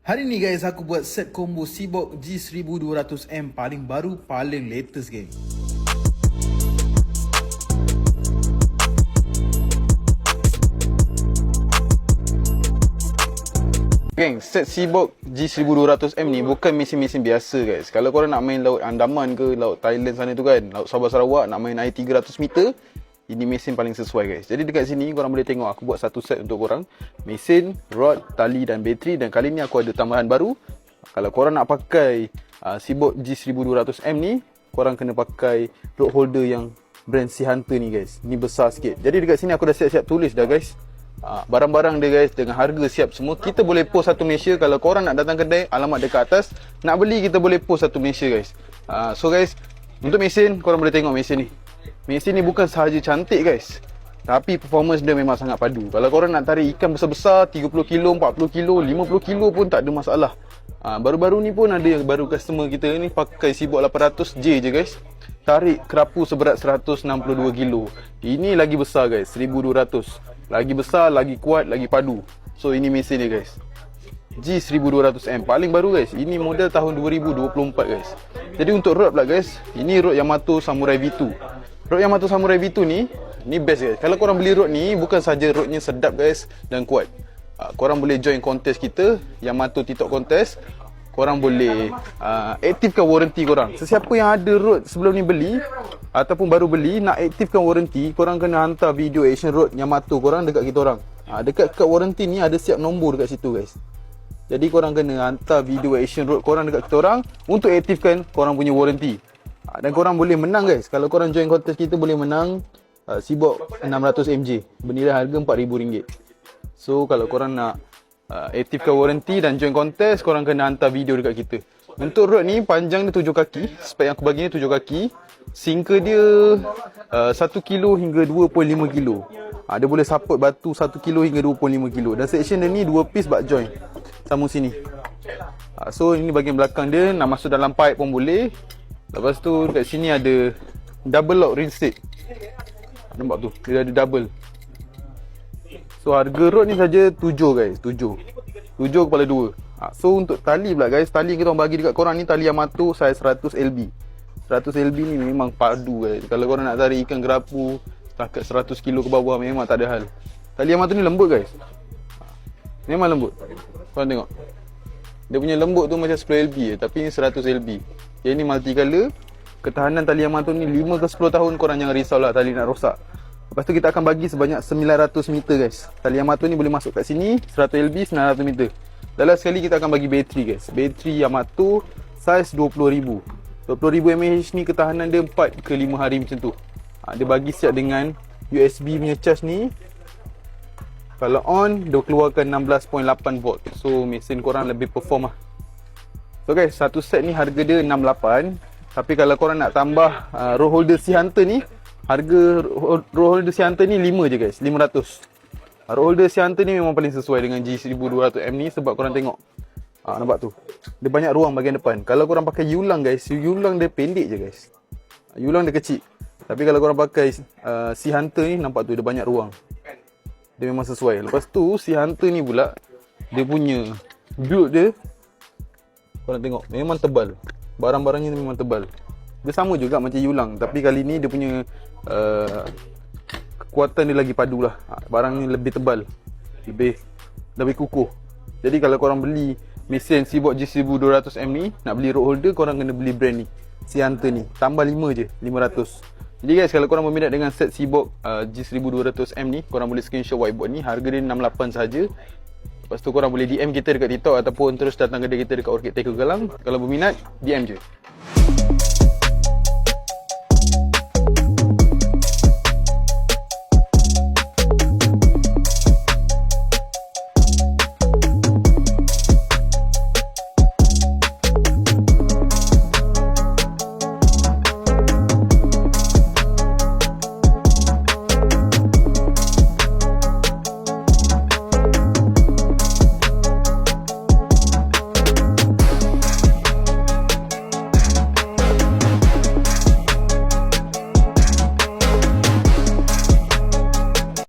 Hari ni guys, aku buat set combo Seabox G1200M paling baru, paling latest geng. Geng, set Seabox G1200M ni bukan mesin-mesin biasa guys. Kalau korang nak main laut Andaman ke, laut Thailand sana tu kan, laut Sabah Sarawak, nak main air 300 meter, ini mesin paling sesuai guys. Jadi dekat sini korang boleh tengok aku buat satu set untuk korang. Mesin, rod, tali dan bateri. Dan kali ni aku ada tambahan baru. Kalau korang nak pakai Seabox G1200M ni, korang kena pakai rod holder yang brand Sea Hunter ni guys. Ni besar sikit. Jadi dekat sini aku dah siap-siap tulis dah guys. Barang-barang dia guys, dengan harga siap semua. Kita boleh post satu Malaysia. Kalau korang nak datang kedai, alamat dekat atas. Nak beli, kita boleh post satu Malaysia guys. So guys, untuk mesin, korang boleh tengok mesin ni. Mesin ni bukan sahaja cantik guys, tapi performance dia memang sangat padu. Kalau korang nak tarik ikan besar-besar 30 kilo, 40 kilo, 50 kilo pun tak ada masalah. Baru-baru ni pun ada yang baru customer kita ni pakai Seabox 800J je guys. Tarik kerapu seberat 162 kilo. Ini lagi besar guys, 1200. Lagi besar, lagi kuat, lagi padu. So ini mesin dia guys, G1200M paling baru guys. Ini model tahun 2024 guys. Jadi untuk rod pula guys, ini rod Yamato Samurai V2. Rod Yamato Samurai V2 ni best guys. Kalau korang beli rod ni, bukan saja rodnya sedap guys dan kuat. Korang boleh join kontes kita, Yamato TikTok kontes. Korang boleh aktifkan warranty korang. Sesiapa yang ada rod sebelum ni beli ataupun baru beli, nak aktifkan warranty, korang kena hantar video action rod Yamato korang dekat kita orang. Dekat warranty ni ada siap nombor dekat situ guys. Jadi korang kena hantar video action rod korang dekat kita orang untuk aktifkan korang punya warranty. Dan korang boleh menang guys. Kalau korang join kontes kita, boleh menang Seabox 600mj bernilai harga RM4,000. So kalau korang nak aktifkan warranty dan join kontes, korang kena hantar video dekat kita. Untuk rod ni panjang dia 7 kaki. Spek yang aku bagi ni 7 kaki. Singka dia 1 kilo hingga 2.5 kilo. Dia boleh support batu 1 kilo hingga 2.5 kilo. Dan section dia ni 2 piece butt joint sambung sini. So ini bahagian belakang dia. Nak masuk dalam pipe pun boleh. Lepas tu dekat sini ada double lock ring stick. Nampak tu, dia ada double. So harga rod ni saja 7 guys, 7 kepala 2. So untuk tali pula guys, tali yang kita orang bagi dekat korang ni tali Yamato size 100 LB. 100 LB ni memang padu guys. Kalau korang nak tarik ikan kerapu setakat 100 kilo ke bawah, memang tak ada hal. Tali Yamato ni lembut guys. Memang lembut. Korang tengok. Dia punya lembut tu macam 10 LB tapi ni 100 LB. Yang ni multicolor. Ketahanan tali Yamato ni 5 ke 10 tahun, korang jangan risau lah tali nak rosak. Lepas tu kita akan bagi sebanyak 900 meter guys. Tali Yamato ni boleh masuk kat sini 100 LB 900 meter. Dalam sekali kita akan bagi bateri guys. Bateri Yamato size 20,000. 20,000 mAh ni ketahanan dia 4 ke 5 hari macam tu. Dia bagi siap dengan USB punya charge ni. Kalau on, dia keluarkan 16.8 volt. So mesin korang lebih perform lah. So guys, satu set ni harga dia 68. Tapi kalau korang nak tambah rod holder Sea Hunter ni, harga rod holder Sea Hunter ni 5 je guys, 500. Rod holder Sea Hunter ni memang paling sesuai dengan G1200M ni. Sebab korang tengok, nampak tu, dia banyak ruang bahagian depan. Kalau korang pakai Yulang guys, Yulang dia pendek je guys, Yulang dia kecil. Tapi kalau korang pakai Sea Hunter ni, nampak tu, dia banyak ruang. Dia memang sesuai. Lepas tu Sea Hunter ni pula, dia punya build dia, korang tengok, memang tebal. Barang-barangnya memang tebal. Dia sama juga macam Yulang, tapi kali ni dia punya kekuatan dia lagi padu lah. Barang ni lebih tebal, lebih kukuh. Jadi kalau korang beli mesin Seabox G1200M ni, nak beli rod holder, korang kena beli brand ni, Sea Hunter ni. Tambah 5 je, 500. Jadi guys, kalau korang berminat dengan set Seabox G1200M ni, korang boleh screenshot whiteboard ni. Harga dia 68 sahaja. Lepas tu korang boleh DM kita dekat TikTok ataupun terus datang kedai kita dekat Orchid Tackle Galang. Kalau berminat, DM je.